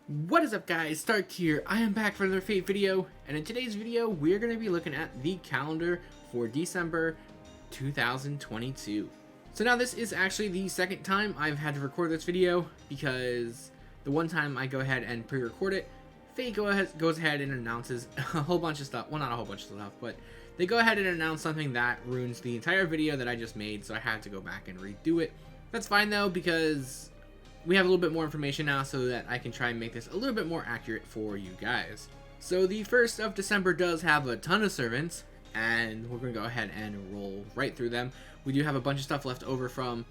What is up, guys? Stark here. I am back for another Fate video, and in today's video we're going to be looking at the calendar for December 2022. So now this is actually the second time I've had to record this video, because the one time I go ahead and pre-record it, Fate goes ahead and announces a whole bunch of stuff. Well, not a whole bunch of stuff, but they go ahead and announce something that ruins the entire video that I just made, so I had to go back and redo it. That's fine though, because we have a little bit more information now so that I can try and make this a little bit more accurate for you guys. So the 1st of December does have a ton of servants, and we're going to go ahead and roll right through them. We do have a bunch of stuff left over from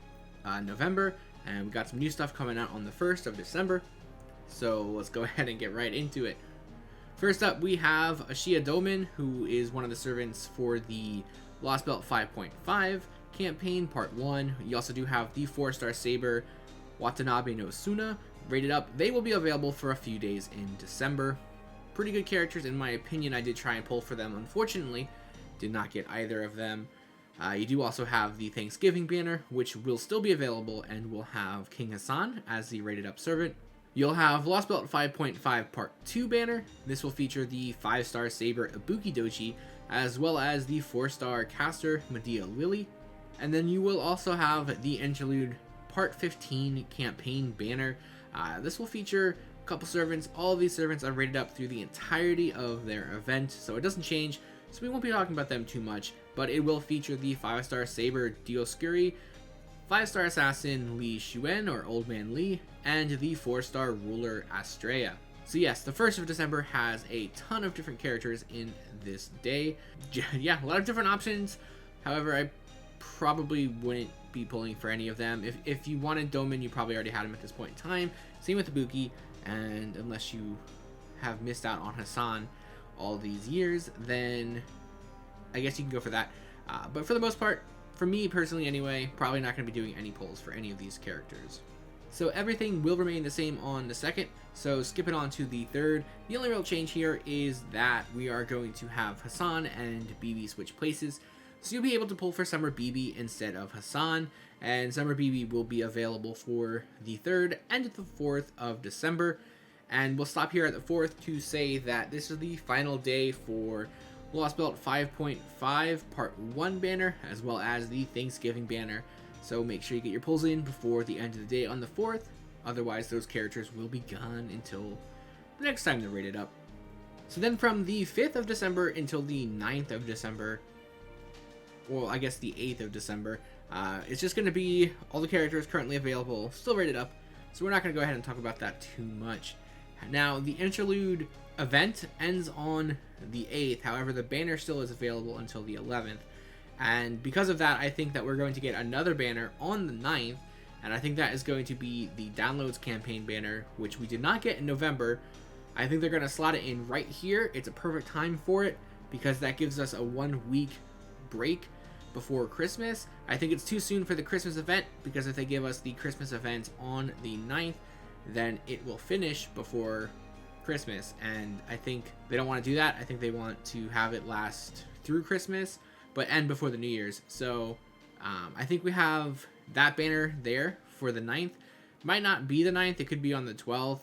November, and we got some new stuff coming out on the 1st of December. So let's go ahead and get right into it. First up, we have Ashia Domin, who is one of the servants for the Lost Belt 5.5 campaign, part 1. You also do have the 4-star Saber Watanabe no Suna rated up. They will be available for a few days in December. Pretty good characters in my opinion. I did try and pull for them. Unfortunately, did not get either of them. You do also have the Thanksgiving banner, which will still be available and will have King Hassan as the rated up servant. You'll have Lost Belt 5.5 Part 2 banner. This will feature the 5-star Saber Ibuki Doji, as well as the 4-star caster Medea Lily. And then you will also have the Interlude Part 15 campaign banner. This will feature a couple servants. All of these servants are rated up through the entirety of their event, so it doesn't change, so we won't be talking about them too much, but it will feature the 5-star Saber Dioscuri, 5-star Assassin Li Xuen or Old Man Li, and the 4-star Ruler Astrea. So yes, the 1st of December has a ton of different characters in this day. Yeah, a lot of different options. However, I probably wouldn't be pulling for any of them. If you wanted Domin, you probably already had him at this point in time. Same with Ibuki, and unless you have missed out on Hassan all these years, then I guess you can go for that. But for the most part, for me personally anyway, probably not going to be doing any pulls for any of these characters. So everything will remain the same on the 2nd, so skipping on to the 3rd. The only real change here is that we are going to have Hassan and BB switch places. So you'll be able to pull for Summer BB instead of Hassan, and Summer BB will be available for the 3rd and the 4th of December. And we'll stop here at the 4th to say that this is the final day for Lost Belt 5.5 Part 1 banner, as well as the Thanksgiving banner. So make sure you get your pulls in before the end of the day on the 4th, otherwise those characters will be gone until the next time they're rated up. So then from the 5th of December until the 9th of December, well, I guess the 8th of December, it's just going to be all the characters currently available, still rated up, so we're not going to go ahead and talk about that too much. Now, the Interlude event ends on the 8th, however, the banner still is available until the 11th, and because of that, I think that we're going to get another banner on the 9th, and I think that is going to be the Downloads campaign banner, which we did not get in November. I think they're going to slot it in right here. It's a perfect time for it, because that gives us a 1-week break before Christmas. I think it's too soon for the Christmas event, because if they give us the Christmas event on the 9th, then it will finish before Christmas, and I think they don't want to do that. I think they want to have it last through Christmas but end before the New Year's. So I think we have that banner there for the 9th. Might not be the 9th, it could be on the 12th.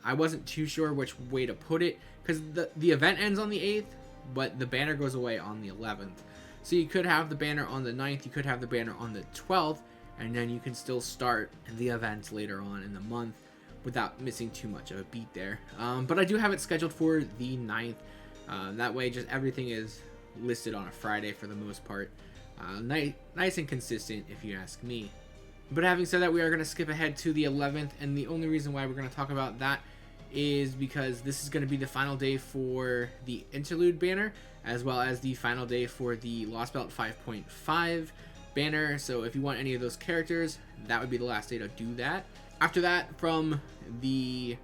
I wasn't too sure which way to put it, because the event ends on the 8th, but the banner goes away on the 11th. So you could have the banner on the 9th, you could have the banner on the 12th, and then you can still start the events later on in the month without missing too much of a beat there. But I do have it scheduled for the 9th. That way just everything is listed on a Friday for the most part. Nice and consistent if you ask me. But having said that, we are going to skip ahead to the 11th, and the only reason why we're going to talk about that is because this is going to be the final day for the Interlude banner, as well as the final day for the Lost Belt 5.5 banner. So if you want any of those characters, that would be the last day to do that. After that, from the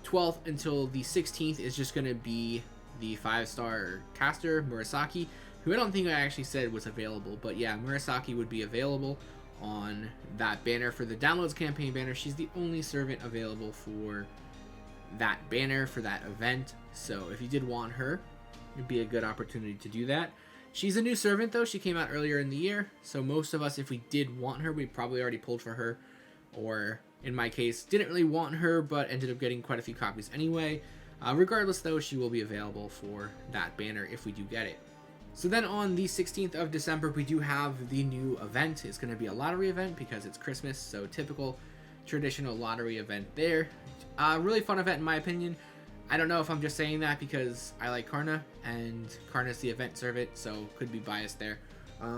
12th until the 16th is just going to be the 5-star caster Murasaki, who I don't think I actually said was available, but yeah, Murasaki would be available on that banner for the Downloads campaign banner. She's the only servant available for that banner for that event, so if you did want her, it'd be a good opportunity to do that. She's a new servant though. She came out earlier in the year, so most of us, if we did want her, we probably already pulled for her or in my case, didn't really want her, but ended up getting quite a few copies anyway. Regardless, though, she will be available for that banner if we do get it. So then on the 16th of December, we do have the new event. It's going to be a lottery event because it's Christmas, so typical traditional lottery event there. Really fun event in my opinion. I don't know if I'm just saying that because I like Karna, and Karna's the event servant, so could be biased there.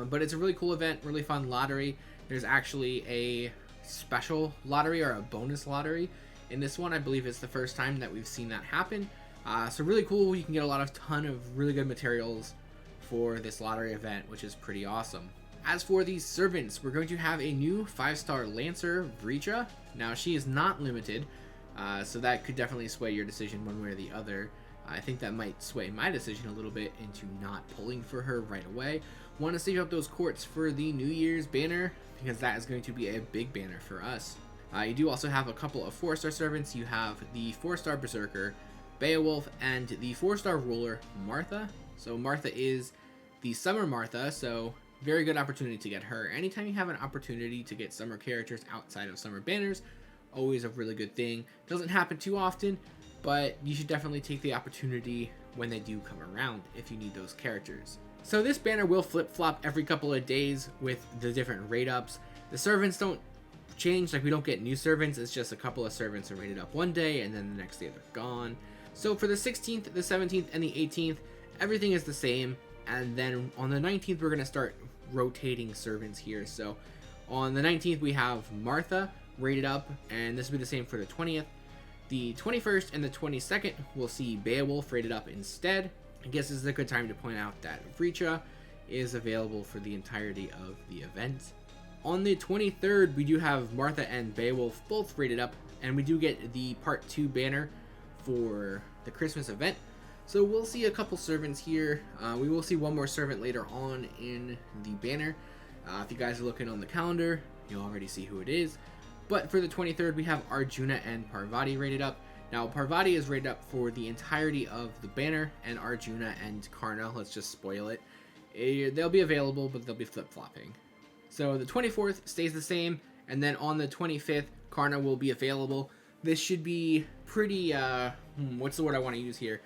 But it's a really cool event, really fun lottery. There's actually a special lottery or a bonus lottery in this one. I believe it's the first time that we've seen that happen. So really cool. You can get a ton of really good materials for this lottery event, which is pretty awesome. As for these servants, we're going to have a new 5-star Lancer, Vricha. Now she is not limited, so that could definitely sway your decision one way or the other. I think that might sway my decision a little bit into not pulling for her right away. Want to save up those quartz for the New Year's banner because that is going to be a big banner for us. You do also have a couple of 4-star servants. You have the 4-star Berserker, Beowulf, and the 4-star Ruler, Martha. So Martha is the Summer Martha, so very good opportunity to get her. Anytime you have an opportunity to get summer characters outside of summer banners, always a really good thing. Doesn't happen too often, but you should definitely take the opportunity when they do come around if you need those characters. So this banner will flip-flop every couple of days with the different rate ups. The servants don't change, like we don't get new servants, it's just a couple of servants are rated up one day and then the next day they're gone. So for the 16th, the 17th, and the 18th, everything is the same, and then on the 19th we're going to start rotating servants here. So on the 19th we have Martha rated up, and this will be the same for the 20th. The 21st and the 22nd we'll see Beowulf rated up instead. I guess this is a good time to point out that Vricha is available for the entirety of the event. On the 23rd, we do have Martha and Beowulf both rated up, and we do get the Part 2 banner for the Christmas event. So we'll see a couple servants here. We will see one more servant later on in the banner. If you guys are looking on the calendar, you'll already see who it is. But for the 23rd, we have Arjuna and Parvati rated up. Now, Parvati is rated up for the entirety of the banner, and Arjuna and Karna, let's just spoil it, they'll be available, but they'll be flip-flopping. So the 24th stays the same, and then on the 25th, Karna will be available. This should be pretty, what's the word I want to use here?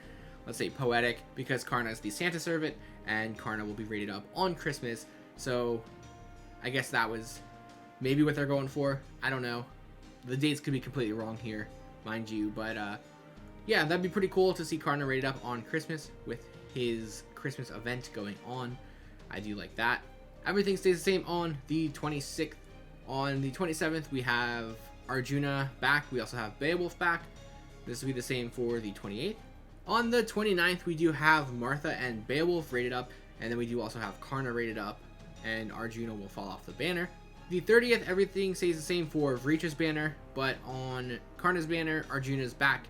Let's say poetic, because Karna is the Santa servant, and Karna will be rated up on Christmas. So I guess that was maybe what they're going for. I don't know. The dates could be completely wrong here, mind you, but yeah, that'd be pretty cool to see Karna rated up on Christmas with his Christmas event going on. I do like that. Everything stays the same on the 26th. On the 27th, we have Arjuna back. We also have Beowulf back. This will be the same for the 28th. On the 29th, we do have Martha and Beowulf rated up, and then we do also have Karna rated up, and Arjuna will fall off the banner. The 30th, everything stays the same for Vricha's banner, but on Karna's banner, Arjuna's back,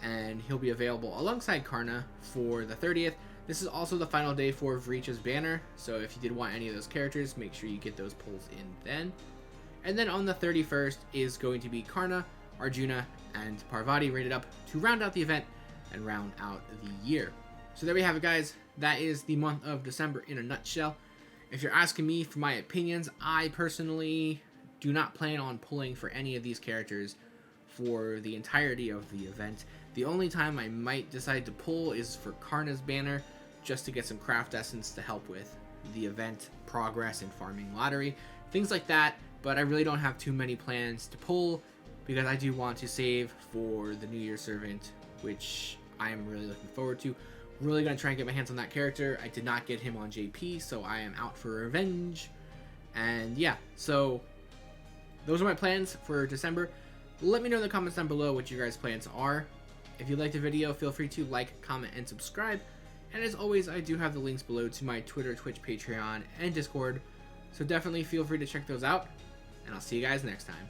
and he'll be available alongside Karna for the 30th. This is also the final day for Vricha's banner, so if you did want any of those characters, make sure you get those pulls in then. And then on the 31st is going to be Karna, Arjuna, and Parvati rated up to round out the event and round out the year. So there we have it, guys. That is the month of December in a nutshell. If you're asking me for my opinions, I personally do not plan on pulling for any of these characters for the entirety of the event. The only time I might decide to pull is for Karna's banner, just to get some craft essence to help with the event progress and farming lottery, things like that. But I really don't have too many plans to pull because I do want to save for the New Year servant, which I am really looking forward to. Really gonna try and get my hands on that character. I did not get him on JP, so I am out for revenge. And yeah, so those are my plans for December. Let me know in the comments down below what your guys' plans are. If you liked the video, feel free to like, comment, and subscribe. And as always, I do have the links below to my Twitter, Twitch, Patreon, and Discord. So definitely feel free to check those out. And I'll see you guys next time.